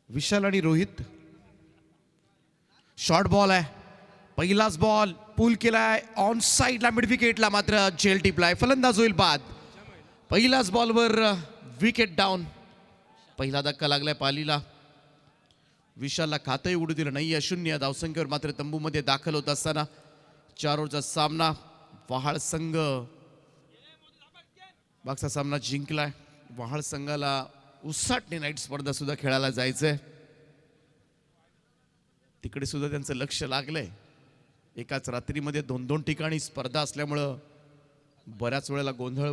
विशाल आणि Rohit. Short ball आहे, पहिलाच बॉल पूल केलाय ऑन साइडला मिड विकेटला, मात्र झेल टिपलाय, फलंदाज होईल बाद. पहिल्याच बॉलवर विकेट डाऊन. पहिला धक्का लागलाय पालीला. विशालला खातही उडू दिलं नाही. 0 धावसंख्येवर मात्र तंबूमध्ये दाखल होत असताना 4 ओव्हरचा सामना. वहाळ संघ मागचा सामना जिंकलाय. वहाळ संघाला उसाटणे नाईट स्पर्धा सुद्धा खेळायला जायचंय. तिकडे सुद्धा त्यांचं लक्ष लागलंय. एकाच रात्रीमध्ये 2-2 ठिकाणी स्पर्धा असल्यामुळं बऱ्याच वेळेला गोंधळ,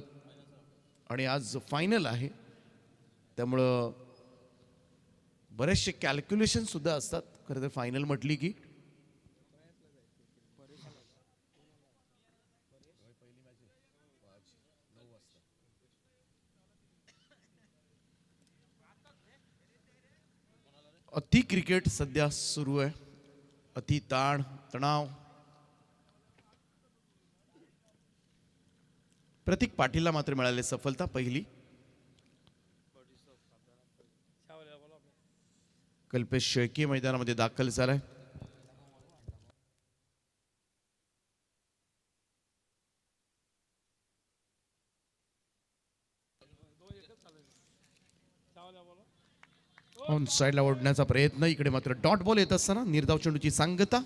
आणि आज फायनल आहे त्यामुळं बरेचसे कॅल्क्युलेशन सुद्धा असतात खरं तर फायनल म्हटली की. अति क्रिकेट सध्या सुरू आहे, अति ताण तणाव. प्रतीक पाटीलला मात्र मिळाली सफलता पहिली. कल्पेश शेळके मैदानामध्ये दाखल झालाय. ऑन साइडला ओढण्याचा प्रयत्न, इकडे मात्र डॉट बॉल येत असताना निर्धाव चेंडूची सांगता.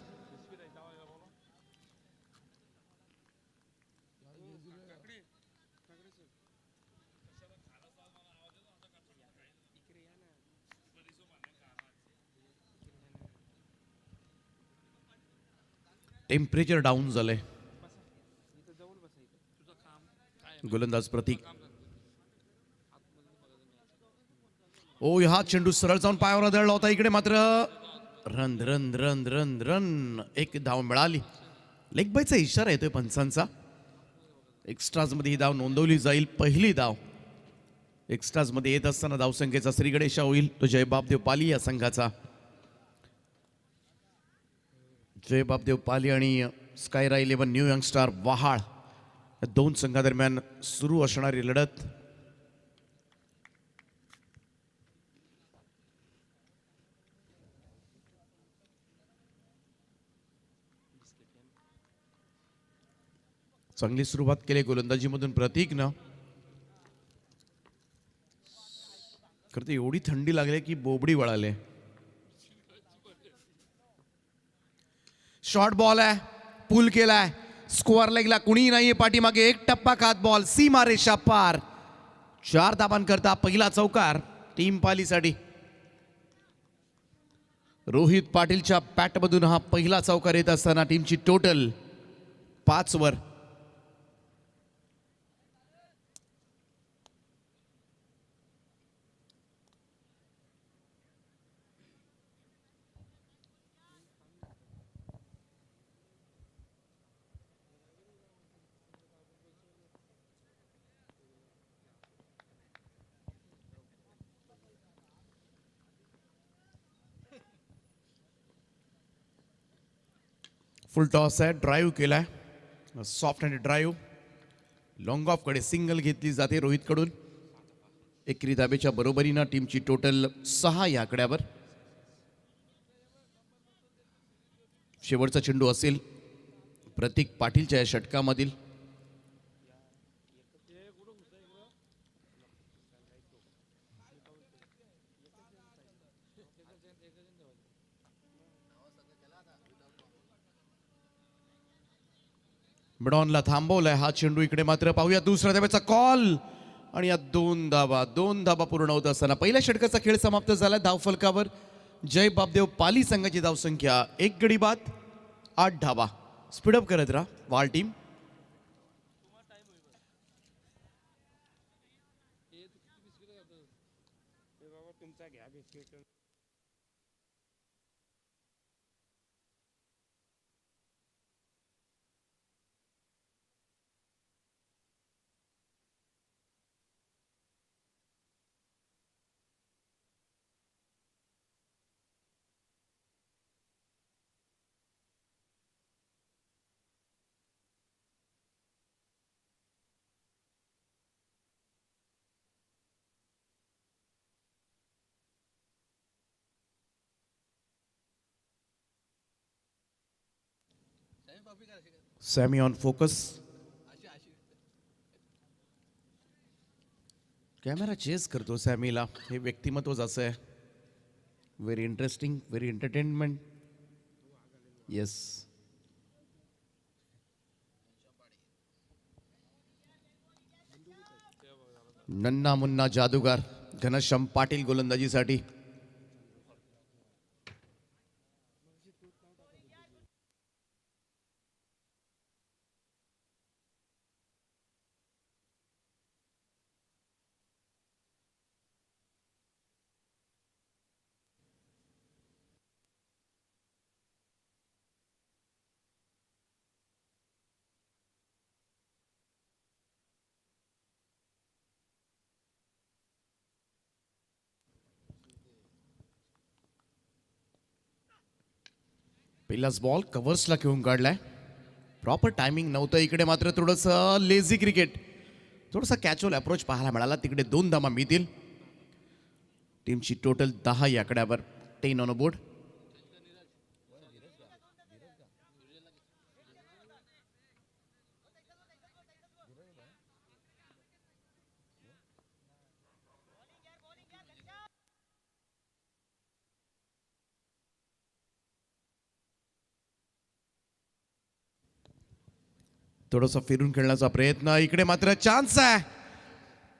टेम्परेचर डाऊन झालंय. गोलंदाज प्रतीक. ओ, हा चेंडू सरळ जाऊन पायावर आदळला होता. इकडे मात्र run run run run run, एक धाव मिळाली. लेग बायचा इशारा येतोय पंचांचा. एक्स्ट्राज मध्ये ही धाव नोंदवली जाईल. पहिली धाव एक्स्ट्राज मध्ये येत असताना धावसंख्येचा श्रीगणेशा होईल तो जयबापदेव पाली या संघाचा. जयबापदेव पाली आणि स्कायरा 11 न्यू यंगस्टार वहाळ या दोन संघादरम्यान सुरू असणारी लढत. चांगली सुरुवात केली गोलंदाजीमधून प्रतीकनं. खरं तर एवढी थंडी लागली की बोबडी वळाले. शॉर्ट बॉल आहे, पूल केलाय, स्कोअर लेगला कुणी नाहीये पाठीमागे. एक टप्पा खात बॉल सीमा रेषा पार. 4 धाबांकरता पहिला चौकार टीम पालीसाठी. रोहित पाटीलच्या बॅटमधून हा पहिला चौकार येत असताना टीमची टोटल 5 वर. फुल टॉस आहे, ड्राईव्ह केलाय, soft hand drive. Long of कडे सिंगल घेतली जाते रोहित कडून. एकरी धाबेच्या बरोबरीनं टीमची टोटल 6 या आकड्यावर. शेवटचा चेंडू असेल प्रतीक पाटीलच्या या षटकामधील. ब्रॉनला थांबवलाय हा चेंडू. इकडे मात्र पाहूया दुसऱ्या धाब्याचा कॉल, आणि या 2 धाबा पूर्ण होत असताना पहिल्या षटकाचा खेळ समाप्त झाला. धावफलकावर जय बापदेव पाली संघाची धावसंख्या 1 गडी बाद 8 धाबा. स्पीडअप करत राहा वाल team. Sammy on focus. Camera chase करतो सॅमीला. हे व्यक्तिमत्वच असं आहे. Very interesting, very entertainment. Yes. नन्ना मुन्ना जादूगार घनश्याम पाटील गोलंदाजीसाठी. पहिलाच बॉल कव्हर्सला घेऊन काढलाय. प्रॉपर टायमिंग नव्हतं इकडे. मात्र थोडंसं लेझी क्रिकेट, थोडासा कॅच्युअल अप्रोच पाहायला मिळाला. तिकडे 2 धावा मिळतील. टीमची टोटल 10 या आकड्यावर. 10 ऑन अ बोर्ड. थोडंसं फिरून खेळण्याचा प्रयत्न. इकडे मात्र चान्स आहे.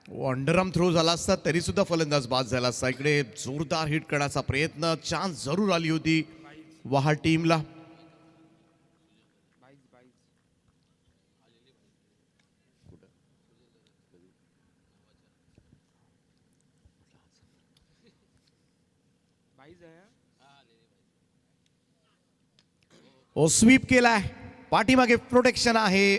अंडरआर्म थ्रो झाला असता तरी सुद्धा फलंदाज बाद झाला असता. इकडे जोरदार हिट करण्याचा प्रयत्न. चान्स जरूर आली होती वहाड टीमला. ओ स्वीप केलाय. पाठीमागे प्रोटेक्शन आहे.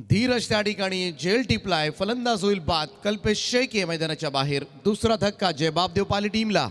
धीरज त्या ठिकाणी जेल टिपलाय. फलंदाज होईल बाद. कल्पेश शेळके मैदानाच्या बाहेर. दुसरा धक्का जयबाब देवपाली टीमला.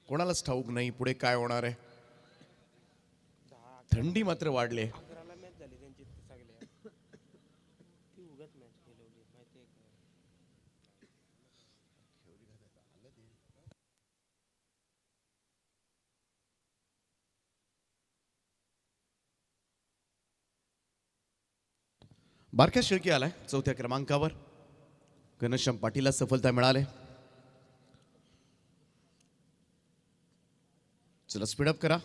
कोणालाच ठाऊक नाही पुढे काय होणार आहे. थंडी मात्र वाढली. बारक्या शेळके आलाय 4थ्या क्रमांकावर. घनश्याम पाटीलला सफलता मिळाली. चला स्पीडअप करा.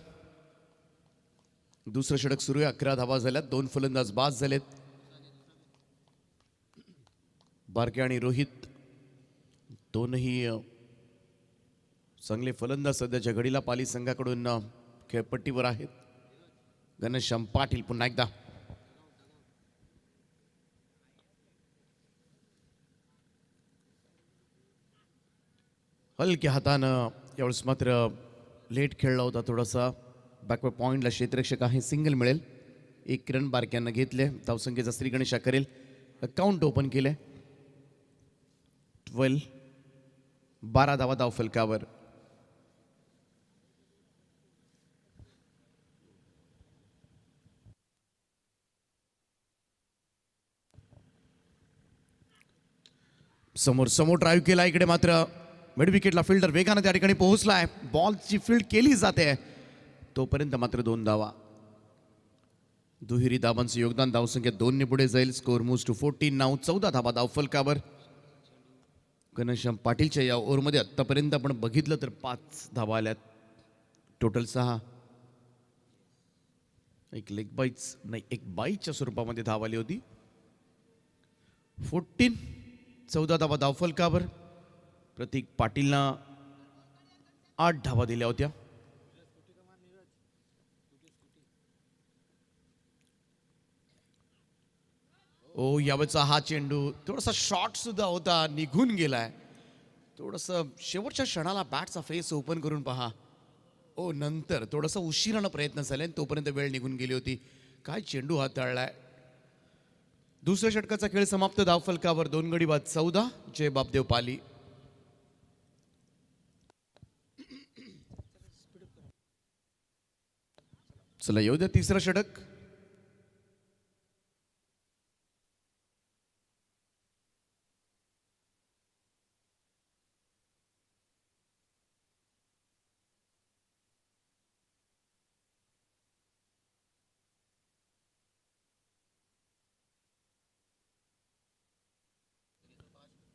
दुसरं षटक सुरू आहे. 11 धावा झाल्यात. 2 फलंदाज बाद झालेत. बारके आणि रोहित दोनही चांगले फलंदाज सध्याच्या घडीला पाली संघाकडून खेळपट्टीवर आहेत. घनश्याम पाटील पुन्हा एकदा. हलक्या हातानं यावेळेस मात्र लेट खेळला होता. थोडासा बॅकवर्ड पॉईंटला क्षेत्ररक्षक आहे. सिंगल मिळेल. 1 रन बारक्यांना घेतले. धावसंख्येचा श्रीगणेशा करेल. अकाउंट ओपन केले. 12 धावा धाव फलकावर. समोर समोर ड्राईव्ह केला. इकडे मात्र मिड विकेटला फिल्डर वेगाने त्या ठिकाणी पोहोचलाय. बॉलची फील्ड केली जाते. तोपर्यंत मात्र 2 धावा. दुहेरी धावांचं योगदान. धावसंख्या 2 ने पुढे जाईल. स्कोर मूव्स टू 14 नाव. 14 धावा धाव फलकावर. घनश्याम पाटीलच्या या ओव्हरमध्ये आतापर्यंत आपण बघितलं तर 5 धावा आल्यात. टोटल 6. एक लेग बाईट्स नाही, एक बाईटच्या स्वरूपामध्ये धाव आली होती. 14 14 धावा धाव फलकावर. प्रतीक पाटीलना 8 धावा दिल्या होत्या. ओ यावेळचा हा चेंडू थोडासा शॉर्ट सुद्धा होता, निघून गेलाय. थोडस शेवटच्या क्षणाला बॅटचा फेस ओपन करून पहा. ओ नंतर थोडासा उशिरानं प्रयत्न झाले तोपर्यंत वेळ निघून गेली होती. काय चेंडू हाताळलाय. दुसऱ्या षटकाचा खेळ समाप्त. धावफलकावर 2 गडी बाद 14 जय बापदेव पाली. चला येऊ द्या तिसरं षटक.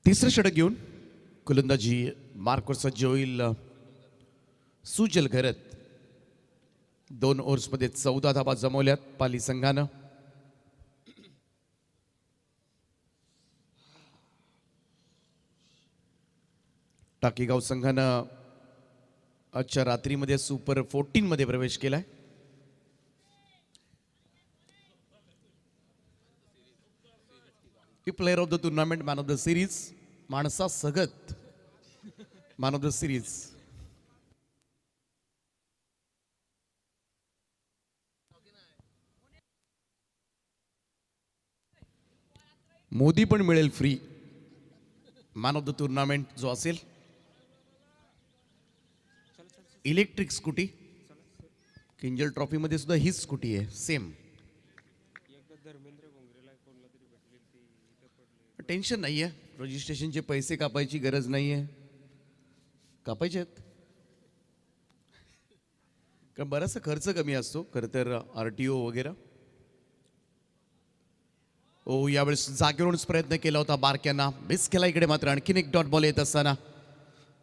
तिसरं षटक घेऊन गोलंदाजी मार्कवर सज्ज होईल सुजल घरत. 2 ओव्हर्समध्ये 14 धावा जमवल्यात पाली संघानं. टाकीगाव संघानं आजच्या रात्रीमध्ये सुपर 14 मध्ये प्रवेश केलाय. Player of the tournament, man of the series, माणसा सगत man of the series. Modi पण मिळेल free man of the tournament जो असेल. इलेक्ट्रिक स्कूटी, किंजल ट्रॉफी मध्ये सुद्धा हीच स्कूटी आहे सेम. टेन्शन नाहीये, रजिस्ट्रेशनचे पैसे कापायची गरज नाहीये. कापायचे आहेत कारण बराचसा खर्च कमी असतो खरं तर RTO वगैरे. ओ यावेळेस जागेवरूनच प्रयत्न केला होता बारक्यांना, मिस केला. इकडे मात्र आणखीन एक डॉट बॉल येत असताना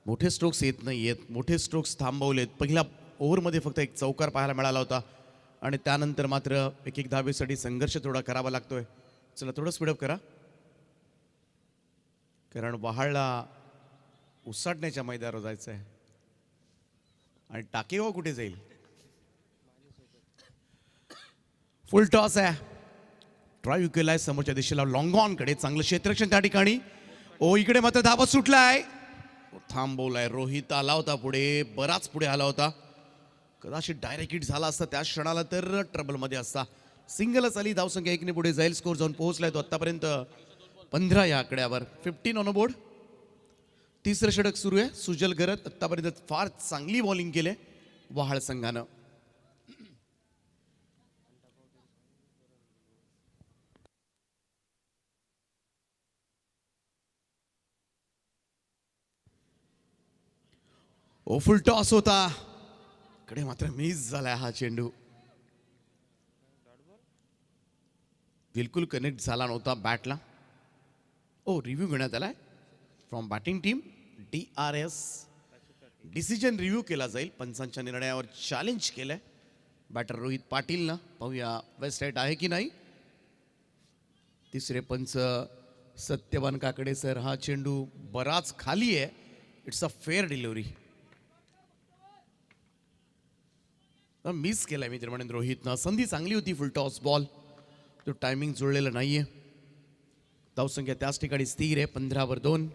मोठे स्ट्रोक्स येत नाहीयेत, मोठे स्ट्रोक्स थांबवलेत. पहिल्या ओव्हरमध्ये फक्त एक चौकार पाहायला मिळाला होता आणि त्यानंतर मात्र एक धावेसाठी संघर्ष थोडा करावा लागतोय. चला थोडं स्पीडअप करा कारण वहाळला उसाटण्याच्या मैदानावर जायचं आहे. आणि टाकेगाव कुठे जाईल. फुल टॉस आहे, ड्राईव्ह केलाय समोरच्या दिशेला लॉंग ऑन कडे. चांगलं क्षेत्ररक्षण त्या ठिकाणी. ओ इकडे मात्र धावा सुटलाय, थांबवलाय. रोहित आला होता पुढे, बराच पुढे आला होता. कदाचित डायरेक्ट हिट झाला असता त्या क्षणाला तर ट्रबल मध्ये असता. सिंगलच आली, धावसंख्या 1 ने पुढे जाईल. स्कोर जाऊन पोहोचलाय तो आतापर्यंत 15 या आकड्यावर. 15 ऑन बोर्ड. तिसरं षटक सुरू आहे. सुजल घरत आतापर्यंत फार चांगली बॉलिंग केली वहाळ संघानं. ओ फुल टॉस होता, कडे मात्र मिस झालाय हा चेंडू. बिलकुल कनेक्ट झाला नव्हता बॅटला. ओ रिव्ह्यू घेण्यात आलाय from batting team. DRS decision review केला जाईल. पंचांच्या निर्णयावर चॅलेंज केलंय बॅटर रोहित पाटीलनं. पाहूया वेस्ट राईट आहे की नाही. तिसरे पंच सत्यवान काकडे सर. हा चेंडू बराच खाली आहे. It's a fair delivery. Miss केलाय मी तर म्हणेन रोहितनं. संधी चांगली होती, फुल टॉस बॉल, तो टायमिंग जुळलेला नाहीये. धावसंख्या त्याच ठिकाणी स्थिर आहे 15/2.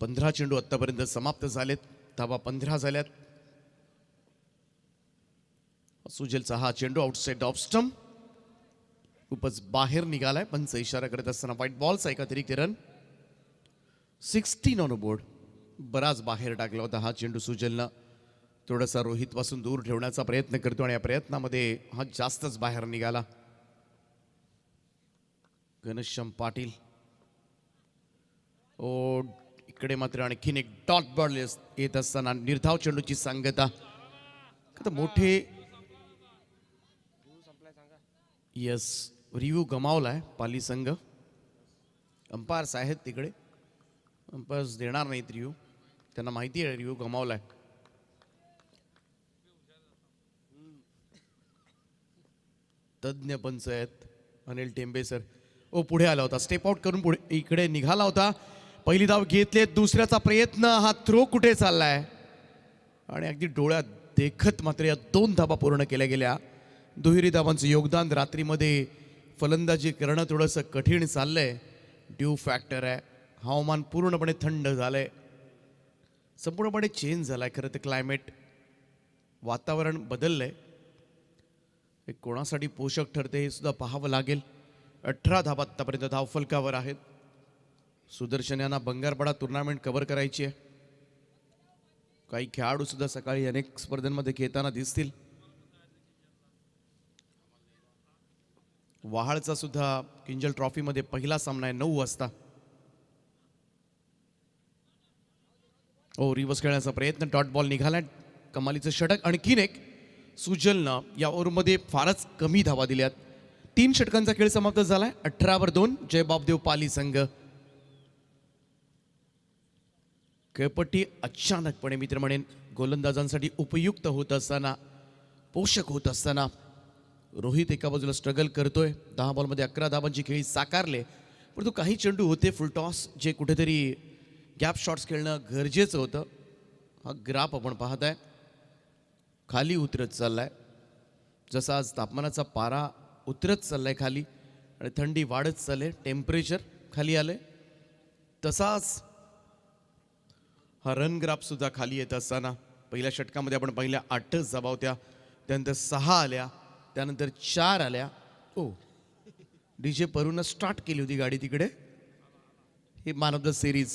15 चेंडू आतापर्यंत समाप्त झालेत. धावा 15 झाल्यात. सुजलचा हा चेंडू आउटसाइड ऑफ स्टंप, खूपच बाहेर निघालाय. पंच इशारा करत असताना व्हाईट बॉलचा एक अतिरिक्त रन. 16 on board. बराच बाहेर टाकला होता हा चेंडू सुजलनं. थोडासा रोहित पासून दूर ठेवण्याचा प्रयत्न करतो आणि या प्रयत्नामध्ये हा जास्तच बाहेर निघाला. घनश्याम पाटील. ओ इकडे मात्र आणखीन एक डॉट बॉल येत असताना निर्धाव चेंडूची सांगता. मोठे यस रिव्ह्यू गमावलाय पाली संघ. अंपायर्स आहेत तिकडे, अंपायर्स देणार नाहीत रिव्ह्यू, त्यांना माहिती आहे रिव्ह्यू गमावलाय. तज्ञ पंच आहेत अनिल टेंबे सर. पुढे आला होता, स्टेप आउट करून पुढे इकडे निघाला होता. पहिली धाव घेतले, दुसऱ्याचा प्रयत्न, हा थ्रो कुठे चाललाय आणि अगदी डोळ्यात देखत मात्र या 2 धावा पूर्ण केल्या गेल्या. दुहेरी धावांचं योगदान. रात्रीमध्ये फलंदाजी करणं थोडंसं कठीण चाललंय, ड्यू फॅक्टर आहे. हवामान पूर्णपणे थंड झालंय, संपूर्णपणे चेंज झालाय. खरं तर क्लायमेट, वातावरण बदललंय. हे कोणासाठी पोषक ठरते हे सुद्धा पाहावं लागेल. 18 धावा आतापर्यंत धावफलकावर आहेत. सुदर्शन यांना बंगारपाडा टुर्नामेंट कव्हर करायची आहे. काही खेळाडू सुद्धा सकाळी अनेक स्पर्धांमध्ये खेळताना दिसतील. वहाळचा सुद्धा किंजल ट्रॉफीमध्ये पहिला सामना आहे 9 वाजता. रिव्हर्स खेळण्याचा प्रयत्न, डॉट बॉल निघाला. कमालीचं षटक. आणखीन एक, सुजलनं या ओव्हरमध्ये फारच कमी धावा दिल्यात. 3 षटकांचा खेळ समाप्त झालाय. 18-2 जयबाबदेव पाली संघ. खेळपट्टी अचानकपणे मित्र म्हणेन गोलंदाजांसाठी उपयुक्त होत असताना, पोषक होत असताना रोहित एका बाजूला स्ट्रगल करतोय. 10 बॉलमध्ये 11 धावांची खेळी साकारले, परंतु काही चेंडू होते फुल टॉस जे कुठेतरी गॅप शॉट्स खेळणं गरजेचं होतं. हा ग्राफ आपण पाहताय खाली उतरत चाललाय. जसा आज तापमानाचा पारा उतरत चाललाय खाली आणि थंडी वाढत चालले, टेम्परेचर खाली आलंय, तसाच हा रन ग्राफ सुद्धा खाली येत असताना पहिल्या षटकामध्ये आपण पहिल्या 8च धावा होत्या, त्यानंतर 6 आल्या, त्यानंतर 4 आल्या. डीजे परूनं स्टार्ट केली होती गाडी तिकडे. ही man of the series.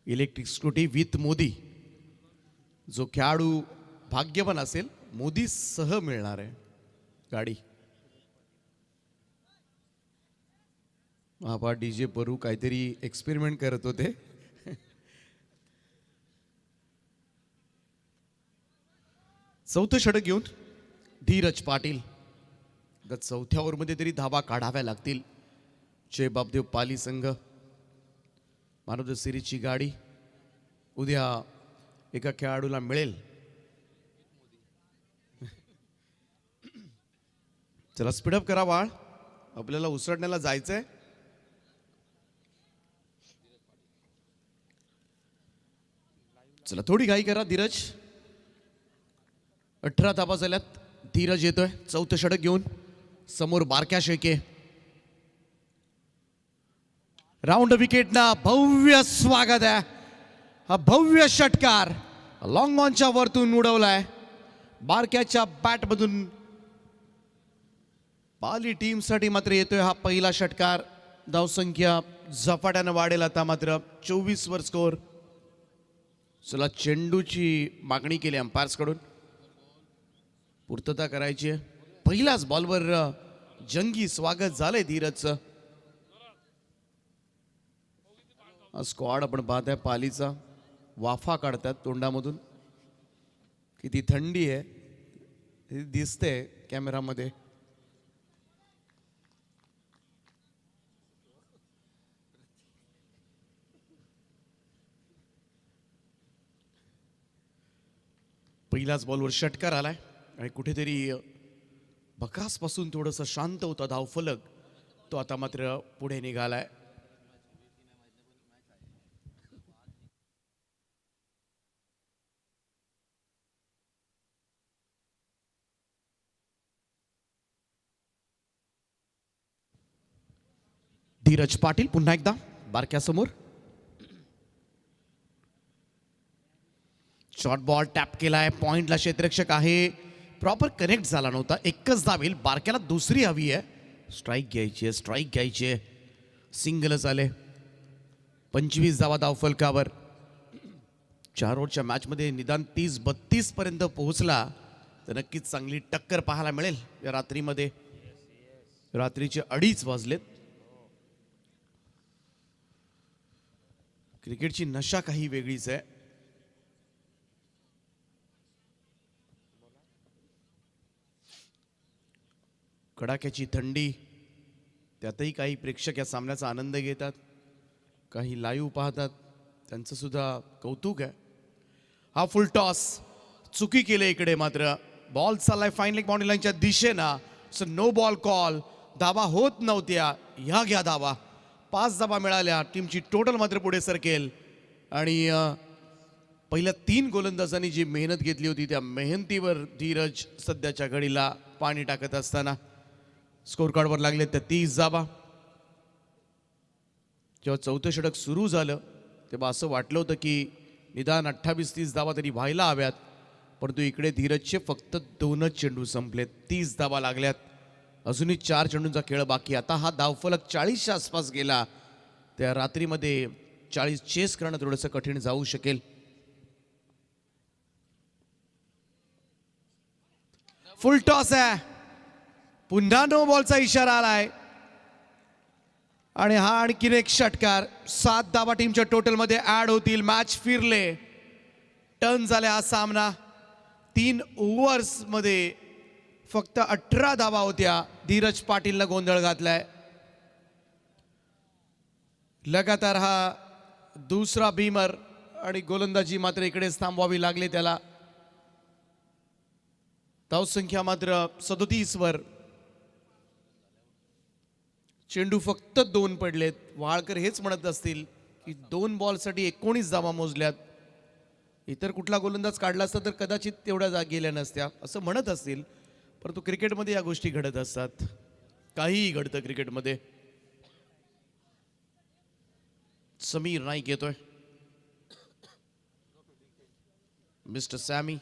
Electric scooty with Modi. जो खेळाडू भाग्यवान असेल, मोदी सह मिळणार आहे गाडी. हा डीजे परू काहीतरी एक्सपेरिमेंट करत होते. चौथं षटक घेऊन धीरज पाटील. चौथ्या ओव्हरमध्ये तरी धावा काढाव्या लागतील. जयबाबदेव पाली संघ. मॅन ऑफ द सिरीजची गाडी उद्या एका खेळाडूला मिळेल. चला स्पीडअप करा बाळ, आपल्याला उसरण्याला जायचंय. चला थोडी घाई करा धीरज. 18 धावा झाल्यात. धीरज येतोय चौथं षटक घेऊन. समोर बारक्या शेके. राऊंड विकेटना भव्य स्वागत आहे. हा भव्य षटकार लॉंग ऑनच्या वरतून उडवलाय. बारक्याच्या बॅटमधून पाली टीमसाठी मात्र येतोय हा पहिला षटकार. धावसंख्या झपाट्यानं वाढेल आता मात्र 24 वर स्कोर. चला चेंडूची मागणी केली अंपायर्स कडून, पूर्तता करायची आहे. पहिल्याच बॉलवर जंगी स्वागत झालंय धीरजचं. स्क्वॉड आपण पाहताय पालीचा. वाफा काढतात तोंडामधून. किती थंडी आहे हे दिसते कॅमेरामध्ये. पहिल्याच बॉलवर षटकार आलाय आणि कुठेतरी बकासपासून थोडंसं शांत होता धावफलक, तो आता मात्र पुढे निघालाय. धीरज पाटील पुन्हा एकदा बारक्यासमोर. शॉर्ट बॉल टॅप केलाय. पॉइंटला क्षेत्ररक्षक आहे. प्रॉपर कनेक्ट झाला नव्हता. एकच धाव येईल. बारक्याला दुसरी हवी आहे. स्ट्राईक घ्यायची आहे, स्ट्राईक घ्यायची आहे. सिंगलच आले. 25 धावा धावफलकावर. 4 ओव्हरच्या मॅचमध्ये निदान 30-32 पर्यंत पोहोचला तर नक्कीच चांगली टक्कर पाहायला मिळेल या रात्रीमध्ये. रात्रीचे 2:30 वाजलेत. क्रिकेटची नशा काही वेगळीच आहे. कडाक्याची थंडी, त्यातही काही प्रेक्षक या सामन्याचा आनंद घेतात, काही लाईव्ह पाहतात, त्यांचं सुद्धा कौतुक आहे. हा फुल टॉस चुकी केली इकडे. मात्र बॉल चाललाय फाईन लेग बाउंड्री लाईनच्या दिशेनं. So no ball call. धावा होत नव्हत्या. ह्या घ्या धावा. 5 धावा मिळाल्या. टीमची टोटल मात्र पुढे सरकेल. आणि पहिल्या 3 गोलंदाजांनी जी मेहनत घेतली होती त्या मेहनतीवर धीरज सध्याच्या घडीला पाणी टाकत असताना स्कोर कार्डवर लागले त्या 30 धावा. जेव्हा 4थं षटक सुरू झालं तेव्हा असं वाटलं होतं की निदान 28-30 धावा तरी व्हायला हव्यात. परंतु इकडे धीरजचे फक्त 2च चेंडू संपलेत. 30 धावा लागल्यात. अजूनही 4 चेंडूंचा खेळ बाकी. आता हा धावफलक 40च्या आसपास गेला. त्या रात्रीमध्ये 40 चेस करणं थोडंसं कठीण जाऊ शकेल. फुल टॉस आहे. पुन्हा नो बॉलचा इशारा आलाय. आणि हा आणखीन एक षटकार. 7 धावा टीमच्या टोटलमध्ये ऍड होतील. मॅच फिरले. टर्न झाले हा सामना. 3 ओव्हर्समध्ये फक्त 18 धावा होत्या. धीरज पाटीलनं गोंधळ घातलाय. लगातार हा दुसरा भीमर आणि गोलंदाजी मात्र इकडेच थांबवावी लागली त्याला. धावसंख्या मात्र 37 वर. चेंडू फक्त 2 पडलेत. वाळकर हेच म्हणत असतील की 2 बॉलसाठी 19 धावा मोजल्यात. इतर कुठला गोलंदाज काढला असता तर कदाचित तेवढ्या गेल्या नसत्या असं म्हणत असतील. परंतु क्रिकेटमध्ये या गोष्टी घडत असतात. काहीही घडतं क्रिकेटमध्ये. समीर नाईक येतोय. Mister Sammy.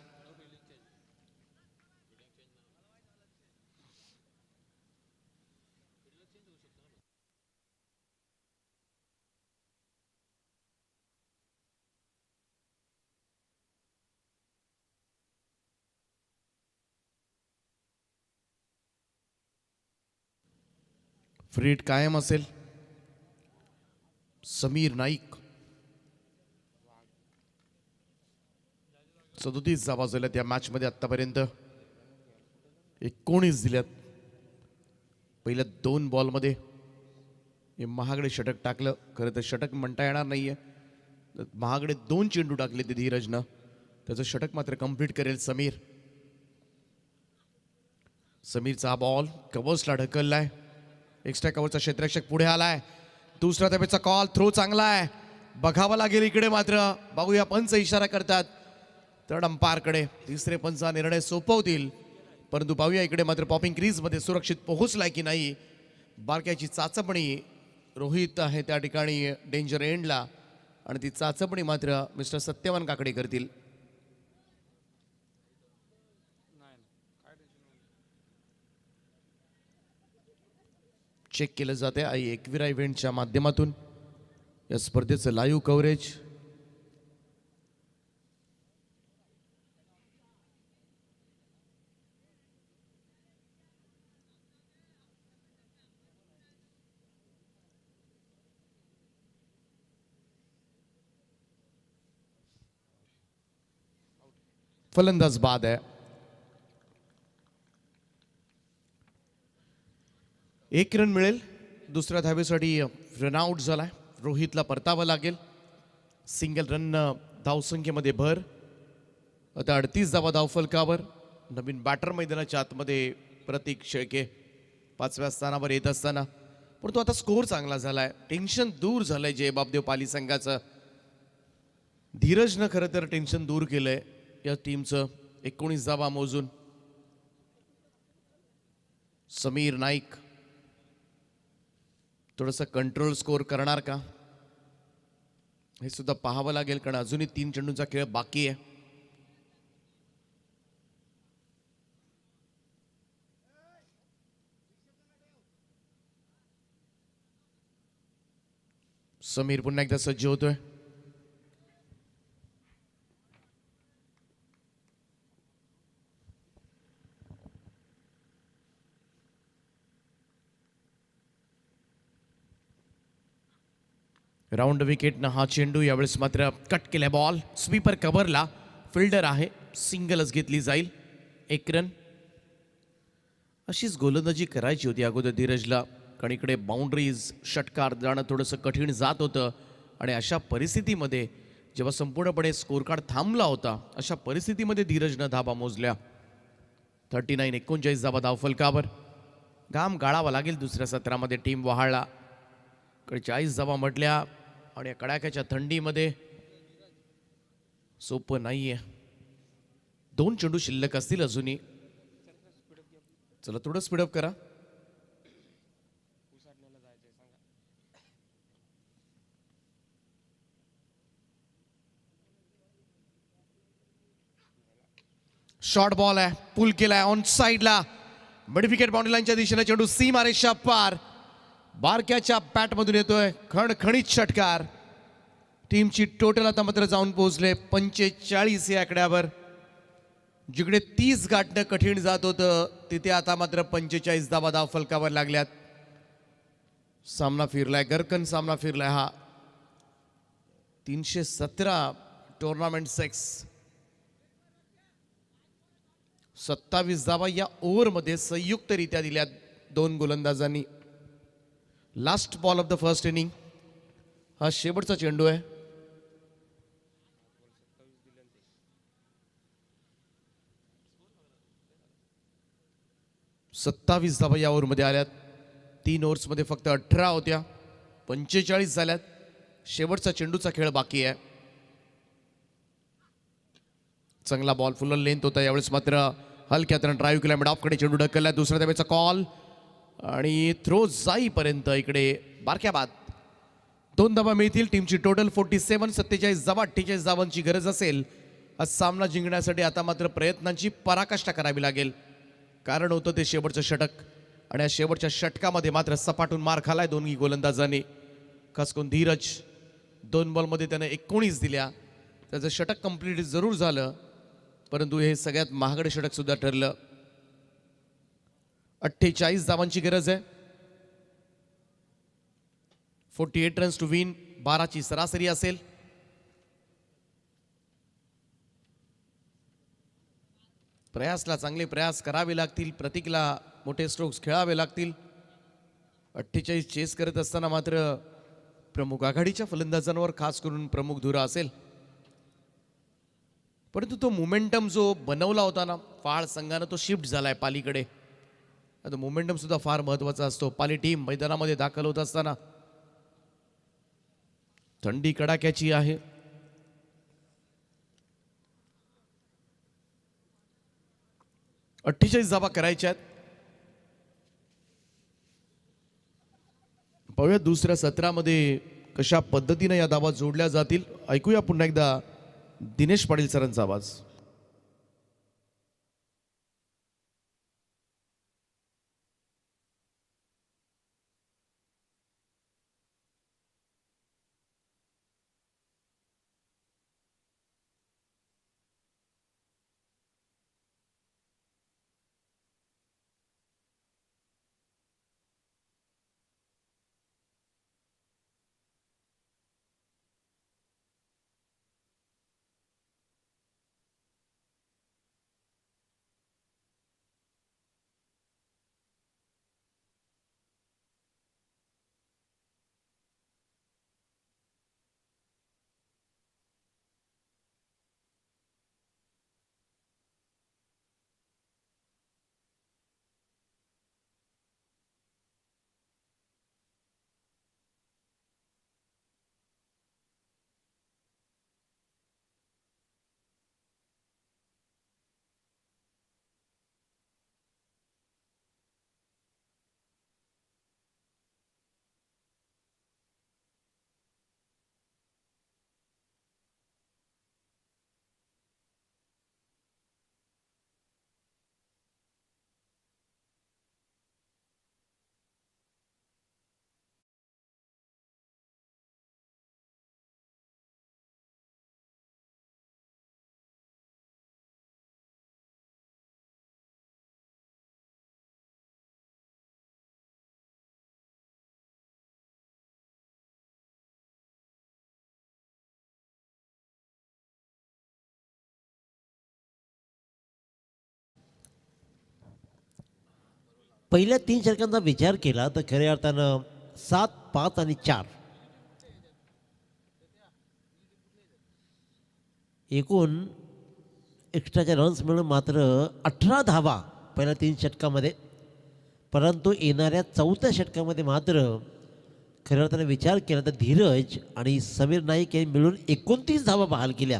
फ्रीट कायम असेल. समीर नाईक. 37 धावा झाल्यात या मॅचमध्ये आतापर्यंत. 19 दिल्यात. पहिल्या 2 बॉलमध्ये हे महागडे षटक टाकलं. खरं तर षटक म्हणता येणार नाहीये. महागडे 2 चेंडू टाकले ते धीरजनं. त्याचं षटक मात्र कंप्लीट करेल समीर. समीरचा बॉल कव्हर्सला ढकललाय. एक्स्ट्रा कव्हरचा क्षेत्ररक्षक पुढे आलाय. दुसरा धावेचा कॉल. थ्रो चांगला आहे. बघावं लागेल इकडे मात्र. बघूया पंच इशारा करतात तर अंपायरकडे. 3रे पंच हा निर्णय सोपवतील. परंतु पाहूया इकडे मात्र पॉपिंग क्रीजमध्ये सुरक्षित पोहोचलाय की नाही. बारक्याची चाचपणी रोहित आहे त्या ठिकाणी डेंजर एंडला. आणि ती चाचपणी मात्र मिस्टर सत्यवान काकडे करतील. चेक केलं जाते आई एकविरा इव्हेंटच्या माध्यमातून या स्पर्धेचं लाईव्ह कव्हरेज. फलंदाज बाद आहे. 1 रन मिळेल. दुसऱ्या धावेसाठी रनआउट झालाय. रोहितला परतावं लागेल. सिंगल रन धावसंख्येमध्ये भर. आता 38 धावा धावफलकावर. नवीन बॅटर मैदानाच्या आतमध्ये प्रतीक शेळके 5व्या स्थानावर येत असताना. परंतु आता स्कोर चांगला झालाय. टेन्शन दूर झालंय जय बापदेव पाली संघाचं. धीरजनं खरं तर टेन्शन दूर केलंय या टीमचं. 19 धावा मोजून. समीर नाईक थोडंसं कंट्रोल स्कोर करणार का हे सुद्धा पाहावं लागेल. कारण अजूनही 3 चेंडूंचा खेळ बाकी आहे. समीर पुन्हा एकदा सज्ज होतोय. राऊंड विकेटनं हा चेंडू. यावेळेस मात्र कट केलाय बॉल. स्वीपर कव्हरला. फिल्डर आहे. सिंगलच घेतली जाईल. 1 रन. अशीच गोलंदाजी करायची होती अगोदर धीरजला. कारण इकडे बाउंड्रीज षटकार जाणं थोडंसं कठीण जात होतं. आणि अशा परिस्थितीमध्ये जेव्हा संपूर्णपणे स्कोर कार्ड थांबला होता अशा परिस्थितीमध्ये धीरजनं धाबा मोजल्या. 39-39 धाबा धावफलकावर. घाम गाळावा लागेल दुसऱ्या सत्रामध्ये. टीम वहाळला. 40 धाबा म्हटल्या आणि या कडाक्याच्या थंडीमध्ये सोपं नाहीये. 2 चेंडू शिल्लक असतील अजूनही. चला थोडं स्पीडअप करा. शॉर्ट बॉल आहे, पुल केलाय ऑन साइडला. मिड विकेट बाउंड्री लाईनच्या दिशेने चेंडू सीमारेषा पार. बारक्याच्या बॅटमधून येतोय खणखणीत षटकार. टीमची टोटल आता मात्र जाऊन पोहोचले 45 या आकड्यावर. जिकडे 30 गाठणं कठीण जात होतं तिथे आता मात्र 45 धाबा धावफलकावर लागल्यात. सामना फिरलाय, गरकन सामना फिरलाय हा. 317 टुर्नामेंट 6. 27 धावा या ओव्हरमध्ये संयुक्तरित्या दिल्या 2 गोलंदाजांनी. Last ball of the first inning. हा शेवटचा चेंडू आहे. सत्तावीस धावा या ओव्हरमध्ये आल्यात. 3 ओव्हर्समध्ये फक्त 18 होत्या. 45 झाल्यात. शेवटचा चेंडूचा खेळ बाकी आहे. चांगला बॉल फुल लेंथ होता. यावेळेस मात्र हलक्यात ड्राईव्ह केला. मिड ऑफकडे चेंडू ढकलला. दुसऱ्या धावेचा कॉल आणि थ्रो जाईपर्यंत इकडे बारक्या बाद. 2 धावा मिळतील. टीमची टोटल 47. 47 धावा 48 धावांची गरज असेल. हा सामना जिंकण्यासाठी आता मात्र प्रयत्नांची पराकाष्ठा करावी लागेल. कारण होतं ते शेवटचं षटक आणि या शेवटच्या षटकामध्ये मात्र सपाटून मार खालाय दोन्ही गोलंदाजांनी. खास करून धीरज 2 बॉलमध्ये त्यानं 19 दिल्या. त्याचं षटक कंप्लीट जरूर झालं परंतु हे सगळ्यात महागडे षटक सुद्धा ठरलं. 48 धावांची गरज आहे. 48 रन्स टू विन. 12ची सरासरी असेल. प्रयासला चांगले प्रयास करावे लागतील. प्रतीकला मोठे स्ट्रोक्स खेळावे लागतील. 48 चेस करत असताना मात्र प्रमुख आघाडीच्या फलंदाजांवर खास करून प्रमुख धुरा असेल. परंतु तो मोमेंटम जो बनवला होता ना फाळ संघानं तो शिफ्ट झालाय पालीकडे. आता मोमेंटम सुद्धा फार महत्वाचा असतो. पाली टीम मैदानामध्ये दाखल होत असताना थंडी कडाक्याची आहे. अठ्ठेचाळीस धावा करायच्या आहेत. पाहूया दुसऱ्या सत्रामध्ये कशा पद्धतीने या धावा जोडल्या जातील. ऐकूया पुन्हा एकदा दिनेश पाटील सरांचा आवाज. पहिल्या 3 षटकांचा विचार केला तर खऱ्या अर्थानं 7, 5 आणि 4 एकूण एक्स्ट्राच्या रन्स मिळून मात्र 18 धावा पहिल्या 3 षटकामध्ये. परंतु येणाऱ्या 4थ्या षटकामध्ये मात्र खऱ्या अर्थाने विचार केला तर धीरज आणि समीर नाईक यांनी मिळून 29 धावा बहाल केल्या.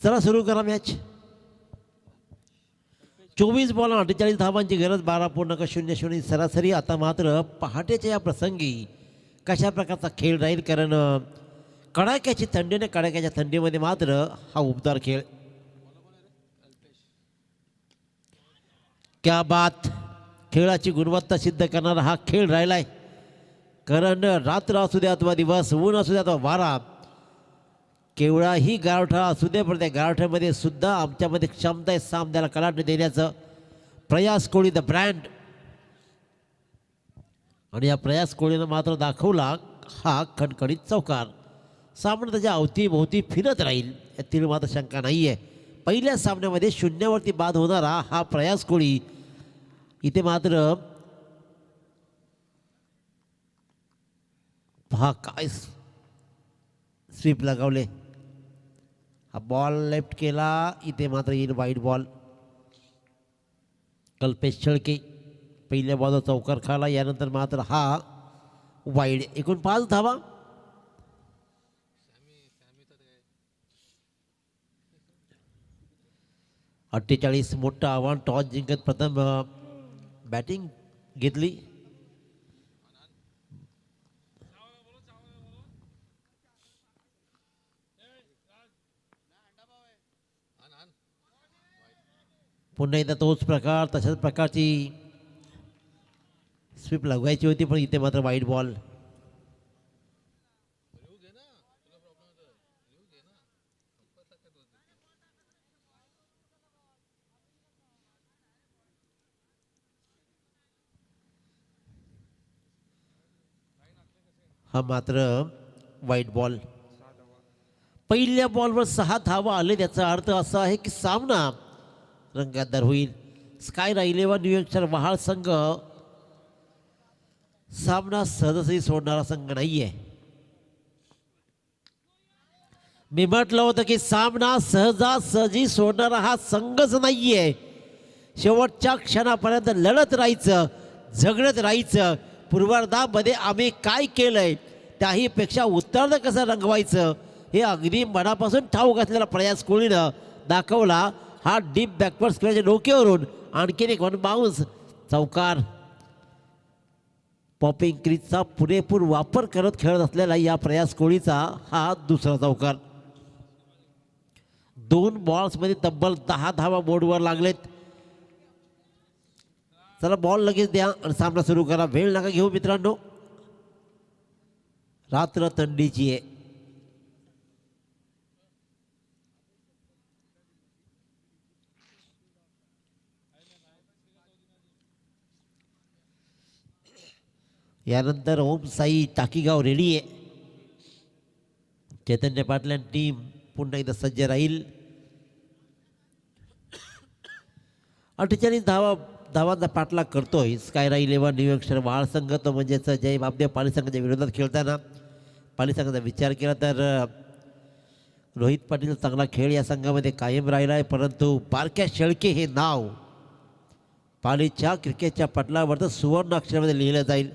चला सुरू करा मॅच. 24 बॉल 48 धावांची गरज, 12.00 सरासरी. आता मात्र पहाटेच्या या प्रसंगी कशा प्रकारचा खेळ राहील, कारण कडाक्याची थंडीने कडाक्याच्या थंडीमध्ये मात्र हा उबदार खेळ. क्या बात, खेळाची गुणवत्ता सिद्ध करणारा हा खेळ राहिलाय. कारण रात्र असू द्या अथवा दिवस, ऊन असू द्या अथवा वारा, केवढाही गारठा असू दे, पण त्या गारठ्यामध्ये सुद्धा आमच्यामध्ये क्षमता आहे सामन्याला कलाटणी देण्याचं. प्रयास कोळी द ब्रँड, आणि या प्रयास कोळीनं मात्र दाखवला हा खणखणीत चौकार. सामना त्याच्या अवतीभोवती फिरत राहील यातील मात्र शंका नाही आहे. पहिल्या सामन्यामध्ये शून्यावरती बाद होणारा हा प्रयास कोळी इथे मात्र पहा काय स्वीप लगावले. हा बॉल लेफ्ट केला, इथे मात्र येईल वाईड बॉल. कल्पेश शेळके पहिल्या बॉलवर चौकार खाला, यानंतर मात्र हा वाईड. एकूण 5 धावा. अठ्ठेचाळीस मोठं आव्हान. टॉस जिंकत प्रथम बॅटिंग घेतली. पुन्हा एकदा तोच प्रकार, तशाच प्रकारची स्वीप लगवायची होती, पण इथे मात्र वाईड बॉल. हा मात्र वाईड बॉल. पहिल्या बॉलवर 6 धावा आले, त्याचा अर्थ असा आहे की सामना रंगतदार होईल. स्काय राहिलेवा न्यू यॉर्कशर वहाळ संघ सामना सहजासहजी सोडणारा संघ नाहीये. मी म्हटलं होतं की सामना सहजासहजी सोडणारा हा संघच नाहीये. शेवटच्या क्षणापर्यंत लढत राहायचं, झगडत राहायचं. पूर्वार्धामध्ये आम्ही काय केलंय त्याही पेक्षा उत्तरार्ध कसं रंगवायचं हे अगदी मनापासून ठाऊक असलेला प्रयास कोळीनं दाखवला. हा डीप बॅकवर्ड स्क्वेअरच्या डोक्यावरून आणखीन एक वन बाउन्स चौकार. पॉपिंग क्रीजचा पुरेपूर वापर करत खेळत असलेला या प्रयास कोळीचा हा दुसरा चौकार. 2 बॉल्समध्ये तब्बल 10 धावा बोर्डवर लागलेत. चला बॉल लगेच द्या आणि सामना सुरू करा. वेळ नका घेऊ मित्रांनो, रात्र थंडीची आहे. यानंतर ओम साई टाकीगाव रेडी आहे. चैतन्य पाटील आणि टीम पुन्हा एकदा सज्ज राहील. 48 धावांचा पाठलाग करतोय स्काय राहिलेवा न्यू यॉर्कशर वहाळ संघ. तो म्हणजेच जय बाबदेव पाली संघाच्या विरोधात खेळताना पाली संघाचा विचार केला तर रोहित पाटील चांगला खेळ या संघामध्ये कायम राहिला आहे. परंतु बारक्या शेळके हे नाव पालीच्या क्रिकेटच्या पटलावर सुवर्ण अक्षरामध्ये लिहिलं जाईल.